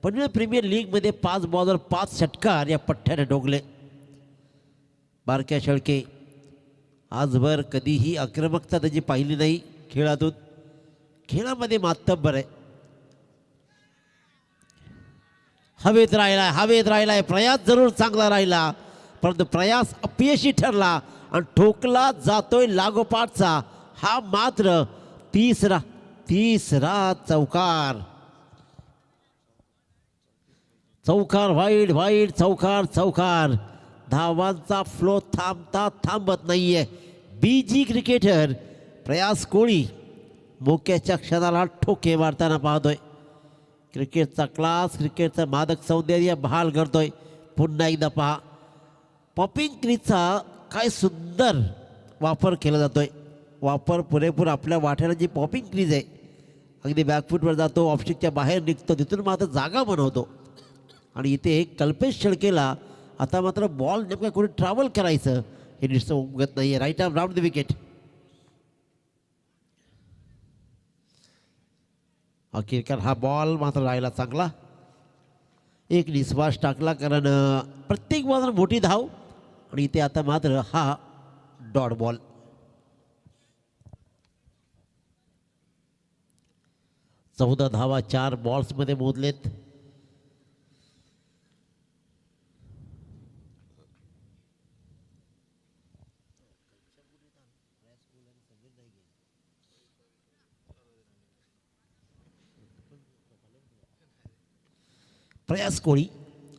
पंजाब प्रीमियर लीगमध्ये 5 बॉलवर 5 षटकार या पठ्ठ्याने डोगले. बारक्या शेळके आजवर कधीही आक्रमकता त्याची पाहिली नाही खेळातून. खेळामध्ये मातब्बर आहे. हवेत राहिलाय. प्रयास जरूर चांगला राहिला, परंतु प्रयास अपयशी ठरला आणि ठोकला जातोय लागोपाठचा हा मात्र तिसरा चौकार. वाईड चौकार. धावांचा फ्लो थांबता थांबत नाहीये. बीजी क्रिकेटर प्रयास कोळी मोक्याच्या क्षणाला ठोके मारताना पाहतोय. क्रिकेटचा क्लास, क्रिकेटचं मादक सौंदर्य बहाल करतोय. पुन्हा एकदा पहा, पॉपिंग क्रीजचा काय सुंदर वापर केला जातोय. वापर पुरेपूर आपल्या वाट्याला जी पॉपिंग क्रीज आहे, अगदी बॅकफूटवर जातो, ऑफस्टिकच्या बाहेर निघतो, तिथून मात्र जागा बनवतो. आणि इथे कल्पेश शेळकेला आता मात्र बॉल नेमका कोणी ट्रॅव्हल करायचं हे निश्चित उमगत नाही आहे. Right arm round the wicket. अखेरकार हा बॉल मात्र राहिला चांगला. एक निश्वास टाकला, कारण प्रत्येक बॉलवर मोठी धाव आणि इथे आता मात्र हा डॉट बॉल. चौदा धावा 4 बॉल्समध्ये मोजलेत. प्रयास कोळी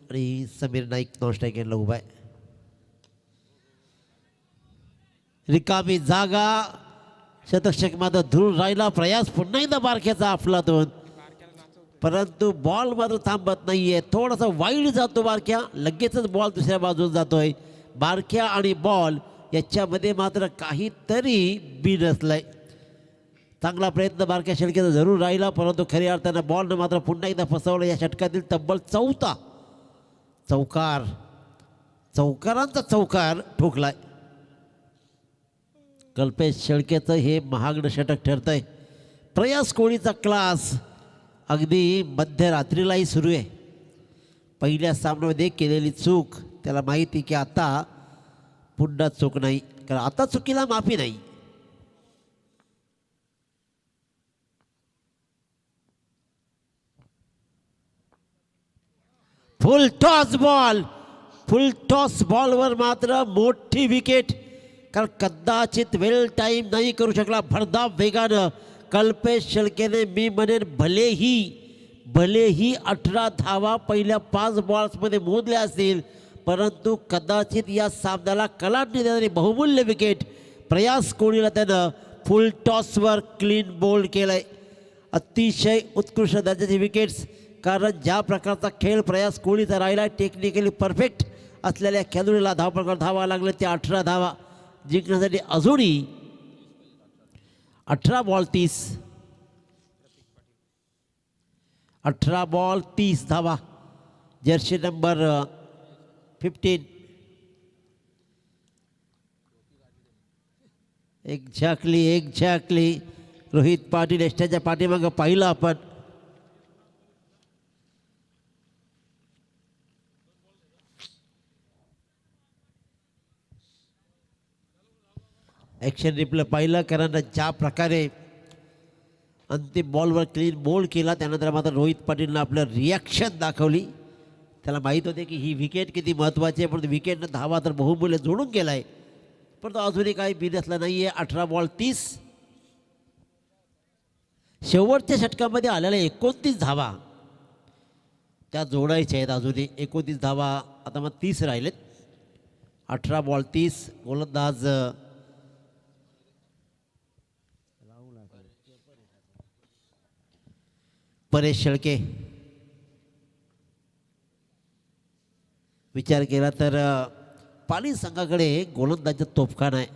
आणि समीर नाईक नॉन स्ट्राईक एंडला उभा आहे. रिकामी जागा, शतक्षक मात्र धरून राहिला. प्रयास पुन्हा एकदा बारक्याचा अफलातून, परंतु बॉल मात्र थांबत नाहीये. थोडासा वाईड जातो बारक्या, लगेचच बॉल दुसऱ्या बाजूला जातोय. बारक्या आणि बॉल याच्यामध्ये मात्र काहीतरी बिनसलंय. चांगला प्रयत्न बारक्या शेळकेचा जरूर राहिला, परंतु खऱ्या अर्थानं बॉलनं मात्र पुन्हा एकदा फसवलं. या षटकातील तब्बल 4था चौकार, चौकारांचा चौकार ठोकलाय. कल्पेश शेळकेचं हे महागडं षटक ठरतंय. प्रयास कोळीचा क्लास अगदी मध्यरात्रीलाही सुरू आहे. पहिल्या सामन्यामध्ये केलेली चूक, त्याला माहिती की आता पुन्हा चूक नाही, कारण आता चुकीला माफी नाही. Full toss ball, full toss बॉलवर मात्र मोठी विकेट, कारण कदाचित वेल टाईम नाही करू शकला. भरधाव वेगानं कल्पेश शेळकेने, मी म्हणेन भलेही 18 धावा पहिल्या 5 बॉल्समध्ये मोजल्या असतील, परंतु कदाचित या सामन्याला कलाटणी देणारी बहुमूल्य विकेट प्रयास कोळीला त्यानं फुल टॉसवर क्लीन बोल्ड केलंय. अतिशय उत्कृष्ट दर्जाची विकेट्स, कारण ज्या प्रकारचा खेळ प्रयास कोळीचा राहिला, टेक्निकली परफेक्ट असलेल्या खेळाडूला धावपळकर धावा लागले. त्या 18 धावा जिंकण्यासाठी अजूनही 18 बॉल 30, 18 बॉल 30 धावा. Jersey number 15 exactly Rohit Patil एस्ट्याच्या पाठीमागं पाहिलं आपण. ॲक्शन रिप्ले पाहिलं, कारण ज्या प्रकारे अंतिम बॉलवर क्लीन बोल्ड केला, त्यानंतर मात्र रोहित पाटीलनं आपलं रिॲक्शन दाखवली. त्याला माहीत होते की ही विकेट किती महत्त्वाची आहे, पण विकेटनं धावा तर बहुमूल्य जोडून केला आहे, पण तो अजूनही काही बिनसला नाही आहे. 18 बॉल 30. शेवटच्या षटकामध्ये आलेल्या 29 धावा त्या जोडायच्या आहेत. अजूनही 29 धावा, आता मग 30 राहिलेत. 18 बॉल 30. गोलंदाज परेश शेळके. विचार केला तर पाणी संघाकडे गोलंदाजीचा तोफखाना आहे.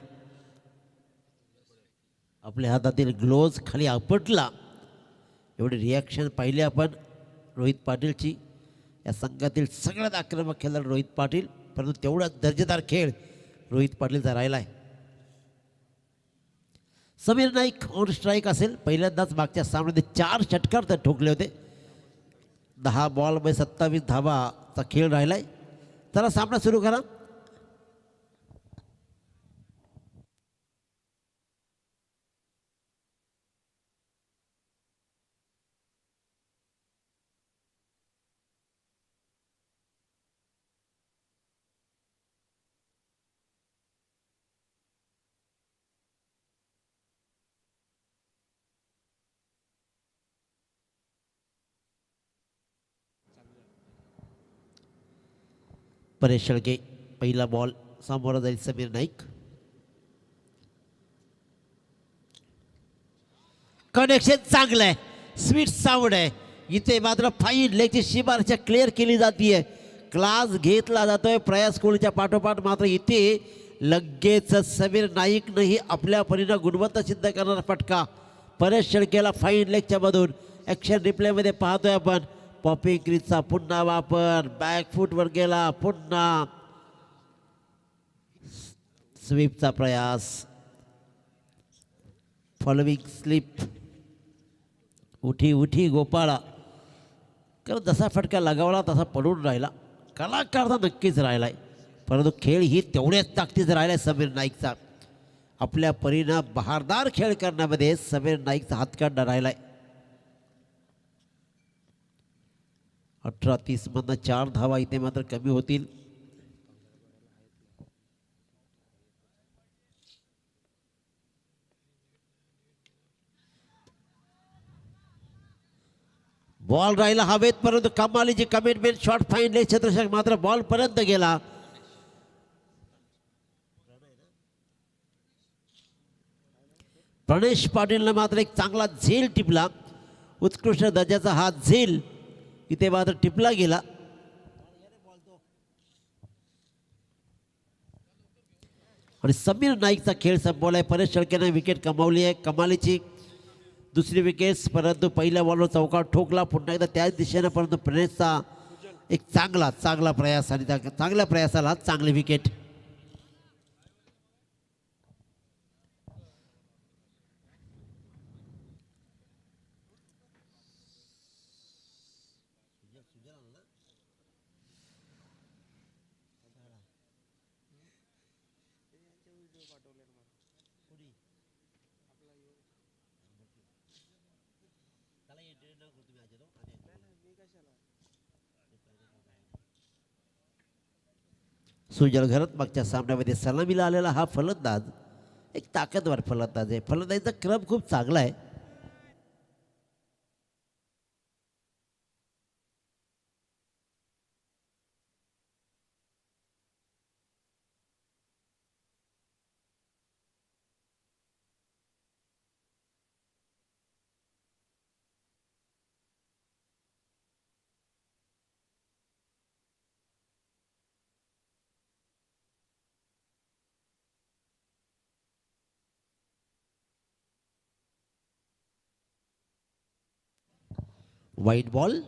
आपल्या हातातील ग्लोव्ज खाली आपटला, एवढी रिॲक्शन पाहिली आपण रोहित पाटीलची. या संघातील सगळ्यात आक्रमक खेळाडू रोहित पाटील, परंतु तेवढा दर्जेदार खेळ रोहित पाटीलचा राहिला आहे. समीर नाईक ऑन स्ट्राईक असेल. पहिल्यांदाच मागच्या सामन्यामध्ये 4 षटकार तर ठोकले होते. 10 बॉलमध्ये 27 धावाचा खेळ राहिला आहे. चला सामना सुरू करा. परेश शेळके पहिला बॉल सामोरा जाईल समीर नाईक. कनेक्शन चांगलं आहे, स्वीट साऊंड आहे. इथे मात्र फाईन लेगची शिबारच्या क्लिअर केली जाते. क्लास घेतला जातोय प्रयास स्कूलच्या पाठोपाठ. मात्र इथे लगेच समीर नाईकनंही आपल्या परीनं गुणवत्ता सिद्ध करणारा फटका परेश शेळकेला फाईन लेगच्या मधून. ॲक्शन रिप्लेमध्ये पाहतोय आपण. पॉपिंग क्रीजचा पुन्हा वापर, बॅक फूटवर गेला, पुन्हा स्वीपचा प्रयास, फॉलोविंग स्लिप. उठी उठी गोपाळा. कारण जसा फटका लगावला तसा पडून राहिला. कलाकार तर नक्कीच राहिलाय, परंतु खेळ ही तेवढ्याच ताकदीचा राहिलाय समीर नाईकचा. आपल्या परीनं बहारदार खेळ करण्यामध्ये समीर नाईकचा हातखंडा राहिलाय. 18-30 मधनं 4 धावा इथे मात्र कमी होतील. बॉल राहिला हवेत, परंतु कमालीची कमिटमेंट. शॉट फाईन लेग क्षेत्ररक्षक मात्र बॉल पर्यंत गेला. प्रणेश पाटीलनं मात्र एक चांगला झेल टिपला. उत्कृष्ट दर्जाचा हा झेल इथे मात्र टिपला गेला. आणि समीर नाईकचा खेळ संपवलाय. परेश शेळकेने विकेट कमावली आहे. कमालीची दुसरी विकेट, परंतु पहिल्या बॉलवर चौकार ठोकला पुन्हा एकदा त्याच दिशेनं. परंतु प्रणेशचा एक चांगला प्रयास आणि त्या चांगल्या प्रयासाला चांगली विकेट. सुजल घरत मागच्या सामन्यामध्ये सलामीला आलेला हा फलंदाज एक ताकदवर फलंदाज आहे. फलंदाजीचा क्रम खूप चांगला आहे. वाईट बॉल.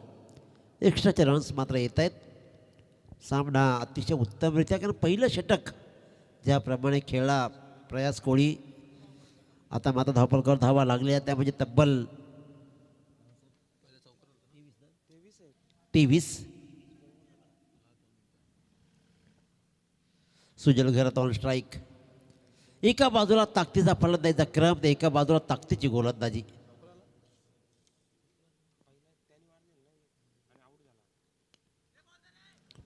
एक्स्ट्राचे रन्स मात्र येत आहेत. सामना अतिशय उत्तमरित्या, कारण पहिलं षटक ज्याप्रमाणे खेळला प्रयास कोळी, आता मात्र धावपलकर धावा लागल्या त्या म्हणजे तब्बल 23. सुजल घरत ऑन स्ट्राईक. एका बाजूला ताकदीचा फलंदाजीचा क्रम, तर एका बाजूला ताकदीची गोलंदाजी.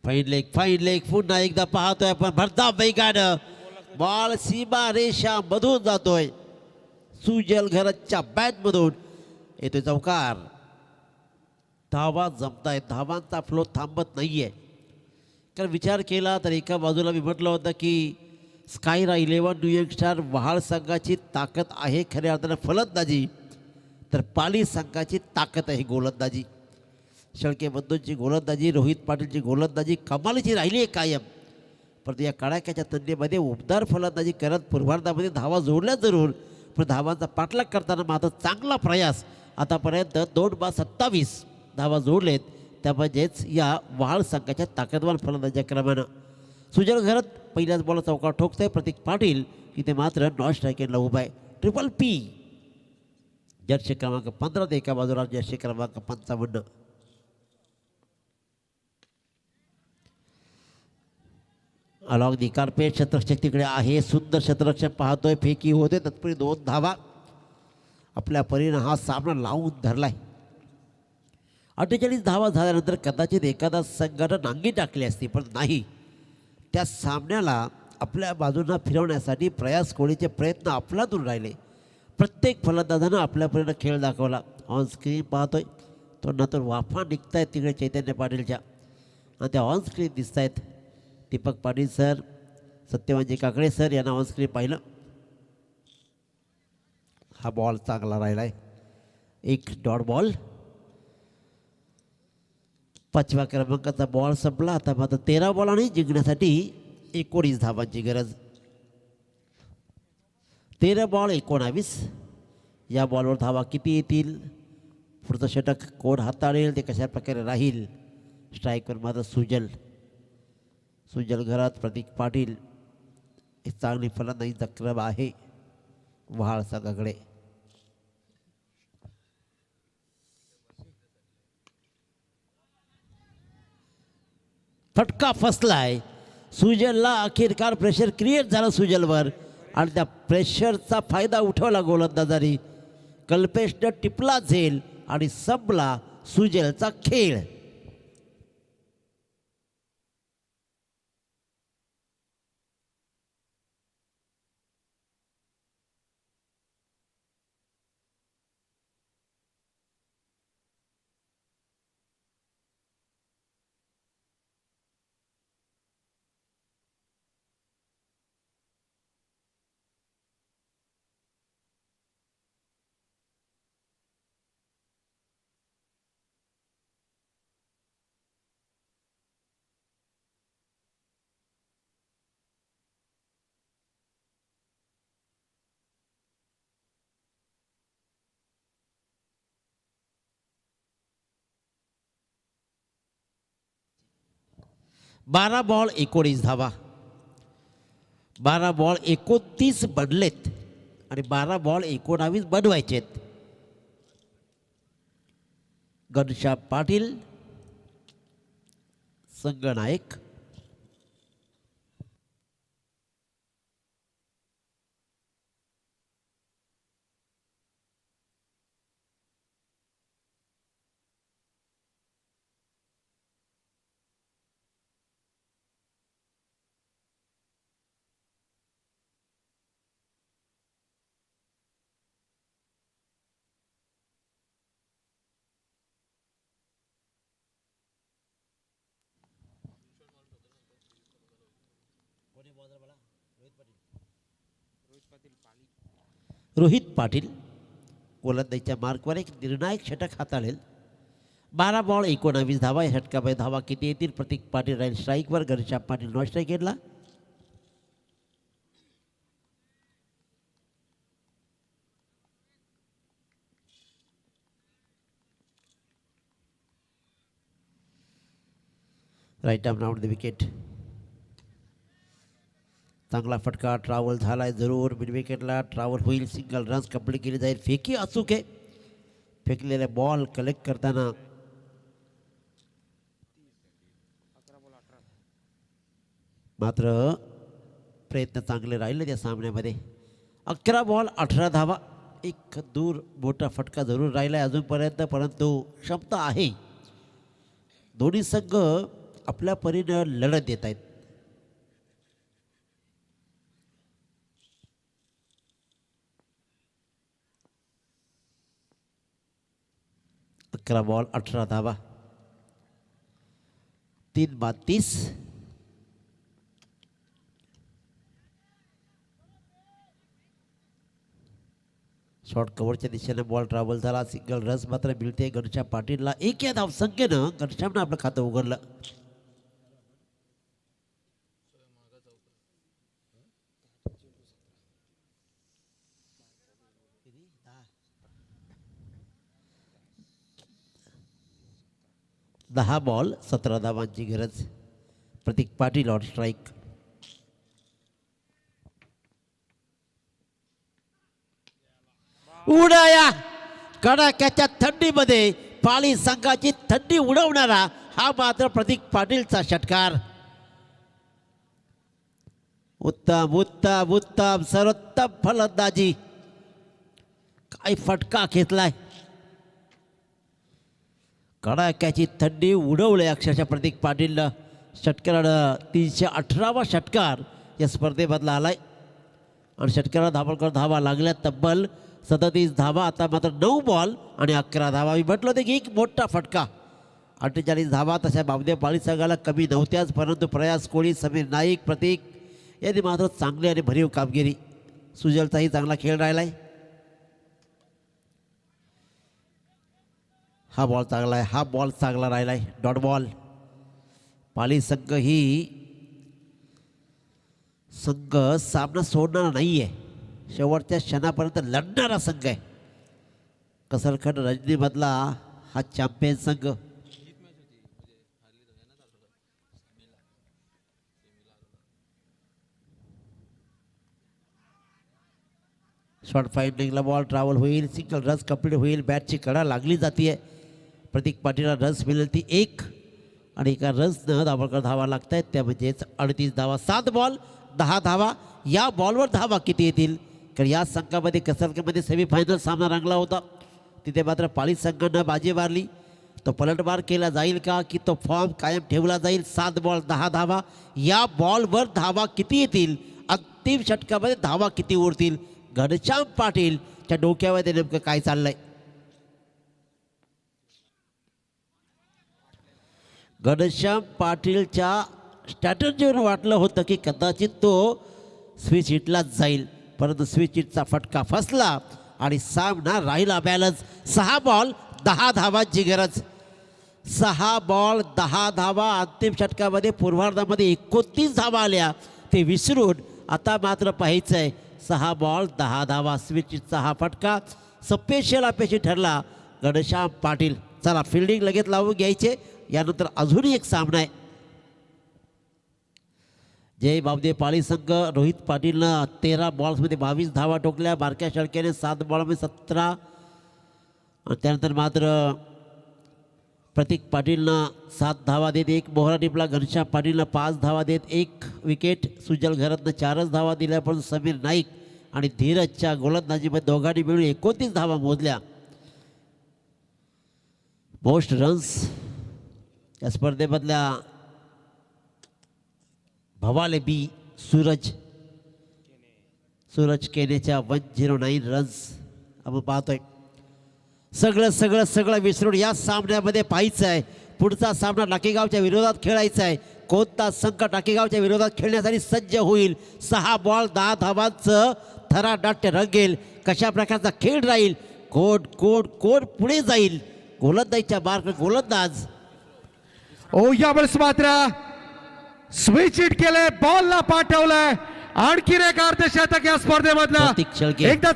फाईन लेग पुन्हा एकदा पाहतोय आपण. भरधाव वेगानं बॉल सीमा रेषा मधून जातोय. सुजल घरतच्या बॅट मधून येतोय चौकार. धावा जमतायत, धावांचा फ्लो थांबत नाहीये. कारण विचार केला तर एका बाजूला मी म्हटलं होतं की स्कायरा 11 न्यू यॉर्क स्टार वहाळ संघाची ताकद आहे खऱ्या अर्थानं फलंदाजी, तर पाली संघाची ताकद आहे गोलंदाजी. शेळके बंधूंची गोलंदाजी, रोहित पाटीलची गोलंदाजी कमालीची राहिली आहे कायम. परंतु या कडाक्याच्या थंडीमध्ये उबदार फलंदाजी करत पूर्वार्धामध्ये धावा जोडल्या जरूर, पण धावांचा पाठलाग करताना मात्र चांगला प्रयास. आतापर्यंत 2/27 धावा जोडलेत, त्यामध्येच या वहाळ संघाच्या ताकदवान फलंदाजीच्या क्रमानं. सुजल घरत पहिल्याच बॉल चौकार ठोकतोय. प्रतीक पाटील इथे मात्र नॉन स्ट्रायकेटला उभा आहे. Triple P. जर्सी क्रमांक 15 ते एका बाजूला जर्सी क्रमांक 55. अलॉंग दी कार्पेट क्षेत्ररक्षक तिकडे आहे. सुंदर क्षेत्ररक्षक पाहतोय. फेकी होते तत्पूर्वी 2 धावा. आपल्या परीनं हा सामना लावून धरलाय. 48 धावा झाल्यानंतर कदाचित एखादा संघानं नांगी टाकली असती, पण नाही. त्या सामन्याला आपल्या बाजूंना फिरवण्यासाठी प्रयास कोळीचे प्रयत्न आपल्यातून राहिले. प्रत्येक फलंदाजानं आपल्या परीनं खेळ दाखवला. ऑन स्क्रीन पाहतोय तोंडातून वाफा निघत आहेत तिकडे चैतन्य पाटीलच्या, आणि त्या ऑन स्क्रीन दिसत आहेत दीपक पाटील सर, सत्यवानजी काकडे सर यांना ऑन स्क्रीन पाहिलं. हा बॉल चांगला राहिला आहे. एक डॉट बॉल. 5व्या क्रमांकाचा बॉल संपला. आता मात्र 13 बॉलांनी जिंकण्यासाठी 19 धावांची गरज. 13 बॉल 19. या बॉलवर धावा किती येतील, पुढचं षटक कोण हाताळेल, ते कशा प्रकारे राहील. स्ट्राईकवर मात्र सुजल घरात प्रतीक पाटील. एक चांगली फलंदाजीचा क्रम आहे वहाळ संघाकडे. फटका फसलाय सुजलला. अखेरकार प्रेशर क्रिएट झालं सुजलवर आणि त्या प्रेशरचा फायदा उठवला गोलंदाजांनी. कल्पेशनं टिपला झेल आणि संपला सुजलचा खेळ. बारा बॉल 19 धावा. 12 बॉल 29 बनलेत आणि 12 बॉल 19 बनवायचेत. घनश्याम पाटील संघनायक. रोहित पाटील गोलंदाजीच्या मार्कवर एक निर्णायक षटक हाताळेल. 12 बॉल 19 धावा. या षटकामध्ये धावा किती येतील. प्रतीक पाटील राहील स्ट्राईकवर. घनश्याम पाटील नॉन स्ट्राईक घेतला. Right arm round the wicket. चांगला फटका ट्रॅव्हल झालाय जरूर. मिड विकेटला ट्रॅव्हल होईल. सिंगल रन्स कंप्लीट केली जाईल. फेकी अचूक आहे. फेकलेले बॉल कलेक्ट करताना मात्र प्रयत्न चांगले राहिले त्या सामन्यामध्ये. 11 बॉल 18 धावा. एक दूर मोठा फटका जरूर राहिला आहे अजूनपर्यंत, परंतु क्षमता आहे. दोन्ही संघ आपल्या परीनं लढत देत आहेत. अकरा बॉल 18 धावा. 3 बाद 30. शॉर्ट कव्हरच्या दिशेने बॉल ट्रॅव्हल झाला. सिंगल रन्स मात्र मिळते घनश्याम पाटीलला. एक या धावसंख्येनं घनश्यामनं आपलं खातं उघडलं. दहा बॉल 17 धावांची गरज. प्रतीक पाटील ऑन स्ट्राईक. उडाया. कडाक्याच्या थंडीमध्ये पाली संघाची थंडी उडवणारा हा मात्र प्रतीक पाटीलचा षटकार. उत्तम उत्तम उत्तम सर्वोत्तम फलंदाजी. काय फटका घेतलाय. कडाक्याची थंडी उडवली अक्षरशः प्रतीक पाटीलनं. षटकारानं 318वा षटकार या स्पर्धेमधला आलाय आणि षटकाराला धावा लागल्या तब्बल 37 धावा. आता मात्र 9 बॉल आणि 11 धावा. मी म्हटलं होतं की एक मोठा फटका 48 धावा तशा बावधे पाळी संघाला कमी नव्हत्याच, परंतु प्रयास कोळी, समीर नाईक, प्रतीक यांनी मात्र चांगली आणि भरीव कामगिरी. सुजलचाही चांगला खेळ राहिलाय. हा बॉल चांगला आहे, हा बॉल चांगला राहिलाय. Dot ball. पाली संघ ही संघ सामना सोडणारा नाही आहे, शेवटच्या क्षणापर्यंत लढणारा संघ आहे. कसरखंड रजनीमधला हा चॅम्पियन संघ. शॉर्ट फाइंडिंगला बॉल ट्रॅव्हल होईल, सिंगल रस कंप्लीट होईल, बॅटची कडा लागली जाते. प्रतीक पाटीलला रस मिळेल ती 1 आणि एका रसनं दाभोळकर धावा लागत आहेत, त्या म्हणजेच 38 धावा. 7 बॉल 10 धावा. या बॉलवर धावा किती येतील, कारण या संघामध्ये कसरमध्ये सेमीफायनल सामना रंगला होता, तिथे मात्र पाली संघानं बाजी मारली. तो पलटवार केला जाईल का, की तो फॉर्म कायम ठेवला जाईल. 7 बॉल 10 धावा. या बॉलवर धावा किती येतील, अंतिम षटकामध्ये धावा किती उरतील, घनश्याम पाटीलच्या डोक्यामध्ये नेमकं काय चाललंय. घनश्याम पाटीलच्या स्ट्रॅटर्जीवर वाटलं होतं की कदाचित तो स्विच हिटलाच जाईल, परंतु स्विच हिटचा फटका फसला आणि सामना राहिला बॅलन्स. 6 बॉल 10 धावांची गरज. 6 बॉल 10 धावा. अंतिम षटकामध्ये पूर्वार्धामध्ये 29 धावा आल्या, ते विसरून आता मात्र पाहायचं आहे 6 बॉल 10 धावा. स्विचचा हा फटका स्पेशल अपेक्षित ठरला घनश्याम पाटील. चला फिल्डिंग लगेच लावून घ्यायचे. यानंतर अजूनही एक सामना आहे. जय बावदे पाली संघ. रोहित पाटीलनं 13 बॉल्समध्ये 22 धावा ठोकल्या. बारक्या शेळकेने 7 बॉलमध्ये 17 आणि त्यानंतर मात्र प्रतीक पाटीलनं 7 धावा देत 1 मोहरा टिपला. घनश्याम पाटीलनं 5 धावा देत 1 विकेट. सुजल घरतनं 4च धावा दिल्या, पण समीर नाईक आणि धीरजच्या गोलंदाजीमध्ये दोघांनी मिळून 29 धावा मोजल्या. मोस्ट रन्स या स्पर्धेमधल्या भवाले बी सूरज केनेच्या 109 रन्स आपण पाहतोय. सगळं विसरून या सामन्यामध्ये पाहायचं आहे. पुढचा सामना टाकेगावच्या विरोधात खेळायचा आहे. कोणता संघ टाकेगावच्या विरोधात खेळण्यासाठी सज्ज होईल. 6 बॉल 10 धावांचं थराडाट्य रंगेल. कशा प्रकारचा खेळ राहील, कोण पुढे जाईल. गोलंदाजीच्या मार्ग गोलंदाज. यावेळेस मात्र स्विच हिट केलंय, बॉलला पाठवलंय. आणखीन एक अर्धशतक या स्पर्धेमधला. प्रतीक शेळके. एकदा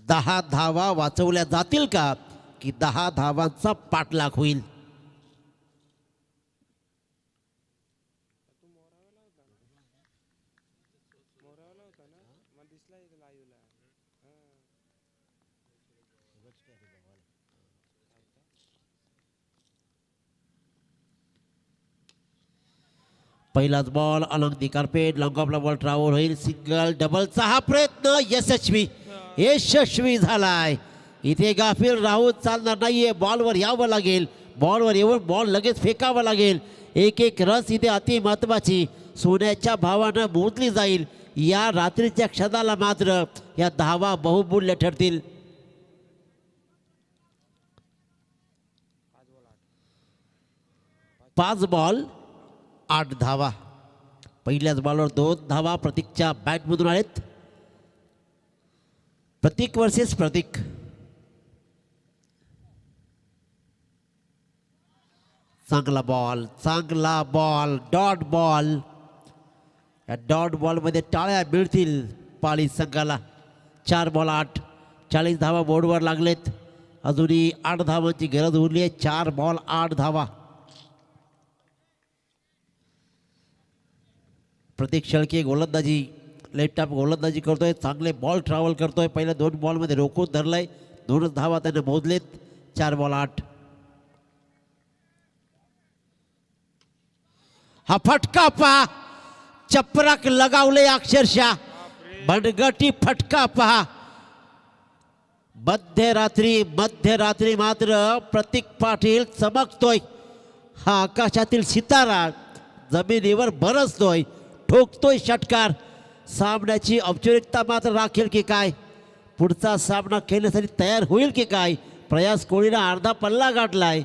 10 धावा वाचवल्या जातील का, की 10 धावांचा पाठलाग होईल. पहिलाच ball along the carpet. Long ऑफला बॉल ट्रॅव्हल होईल. सिंगल डबलचा हा प्रयत्न यशस्वी झालाय. इथे गाफील राहून चालणार नाहीये. बॉलवर यावं लागेल. बॉलवर येऊन बॉल लगेच फेकावा लागेल. एक रस इथे अति महत्वाची सोन्याच्या भावानं मोजली जाईल. या रात्रीच्या क्षणाला मात्र या धावा बहुमूल्य ठरतील. पाच बॉल 8 धावा. पहिल्याच बॉलवर 2 धावा प्रतीकच्या बॅटमधून आहेत. प्रतीक वर्सेस प्रतीक. चांगला बॉल डॉट बॉल. या डॉट बॉलमध्ये टाळ्या मिळतील पाली संघाला. 4 बॉल 8. 40 धावा बोर्डवर लागलेत. अजूनही 8 धावांची गरज उरली आहे. 4 बॉल 8 धावा. प्रतीक शेळके गोलंदाजी, लेफ्ट हाफ गोलंदाजी करतोय. चांगले बॉल ट्रॅव्हल करतोय. पहिल्या 2 बॉलमध्ये रोखून धरलाय. 2च धावा त्याने मोजलेत. 4 बॉल 8. हा फटका पहा, चपराक लगावले अक्षरशः. भडगटी फटका पहा. मध्यरात्री मात्र प्रतीक पाटील चमकतोय. हा आकाशातील सितारा जमिनीवर बरसतोय. ठोकतोय षटकार. सामन्याची औपचारिकता मात्र राखेल की काय, पुढचा सामना खेळण्यासाठी तयार होईल की काय. प्रयास कोळीनं अर्धा पल्ला गाठलाय,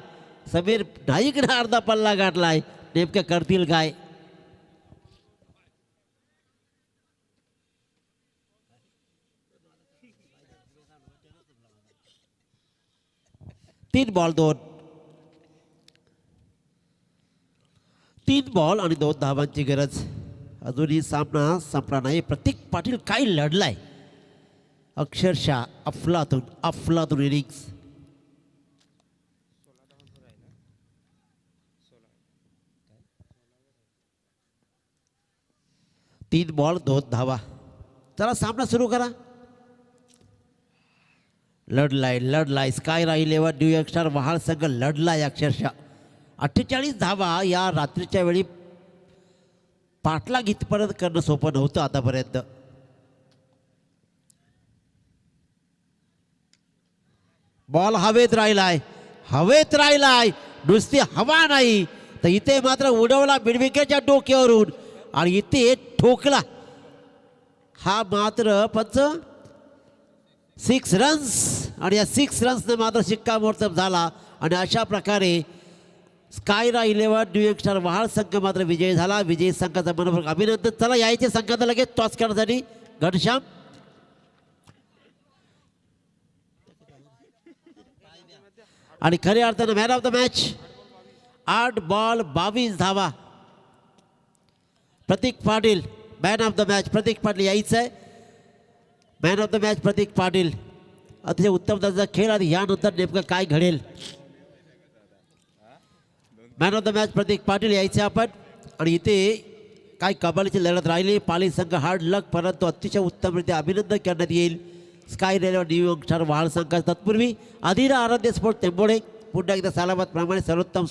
समीर नाईकनं अर्धा पल्ला गाठलाय, नेमकं करतील काय. तीन बॉल आणि 2 धावांची गरज. अजूनही सामना संपला नाही. प्रतीक पाटील काय लढलाय, अक्षरशः अफलातून इनिंग्स. तीन बॉल 2 धावा. चला सामना सुरू करा. लढलाय स्कायरा 11 न्यू यॉर्कस्टार वहाळ संघ लढलाय. अक्षरशः 48 धावा या रात्रीच्या वेळी पाठलाग इथपर्यंत करणं सोपं नव्हतं आतापर्यंत. बॉल हवेत राहिलाय, नुसती हवा नाही तर इथे मात्र उडवला मिडविकेटच्या डोक्यावरून आणि इथे ठोकला. हा मात्र 6 रन्स आणि या 6 रन्सने मात्र शिक्कामोर्तब झाला आणि अशा प्रकारे स्कायरा 11 न्यू यॉर्कस्टार वहाळ संघ मात्र विजयी झाला. विजयी संघाचा मनपूर्वक अभिनंदन. चला यायचे संघाला लगेच टॉस करण्यासाठी घनश्याम. आणि खऱ्या अर्थानं man of the match 8 ball 22 धावा. Pratik Patil man of the match. Pratik Patil यायचं आहे. Man of the match Pratik Patil. अतिशय उत्तम दर्जाचा खेळ आणि यानंतर नेमकं काय घडेल. Man of the match Pratik Patil यायचे आपण. आणि इथे काय कबड्डीची लढत राहिली. पाली संघ हार्ड लक, परंतु अतिशय उत्तमरित्या अभिनंदन करण्यात येईल स्काय रेल्वे न्यू यॉर्कस्टार वहाळ संघाचा. तत्पूर्वी अधिरा आराध्य स्पोर्ट टेंबोडे पुन्हा एकदा सालाबाद प्रमाणे सर्वोत्तम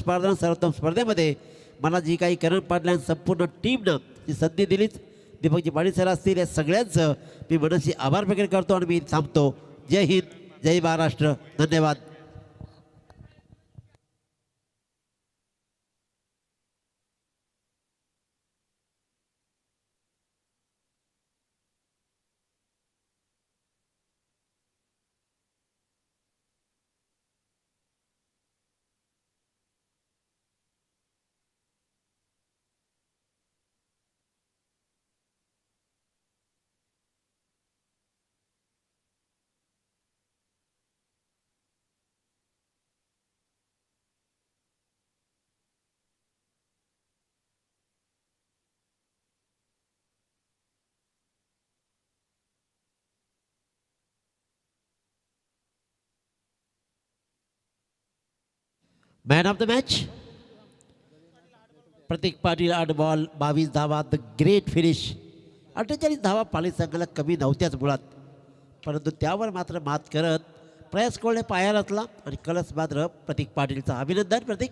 स्पर्धेमध्ये मला जी काही करण पाटील संपूर्ण टीमनं जी संधी दिलीच, दीपकजी पाटील सर असतील, या सगळ्यांचं मी मनस्वी आभार प्रकट करतो आणि मी थांबतो. जय हिंद, जय महाराष्ट्र, धन्यवाद. Man of the match Pratik Patil. 8 ball 22 धावा. The great finish. 48 धावा पाली संघाला कमी नव्हत्याच मुळात, परंतु त्यावर मात्र मात करत प्रयास कोळने पाया रचला आणि कलस मात्र प्रतीक पाटीलचा. अभिनंदन प्रतीक.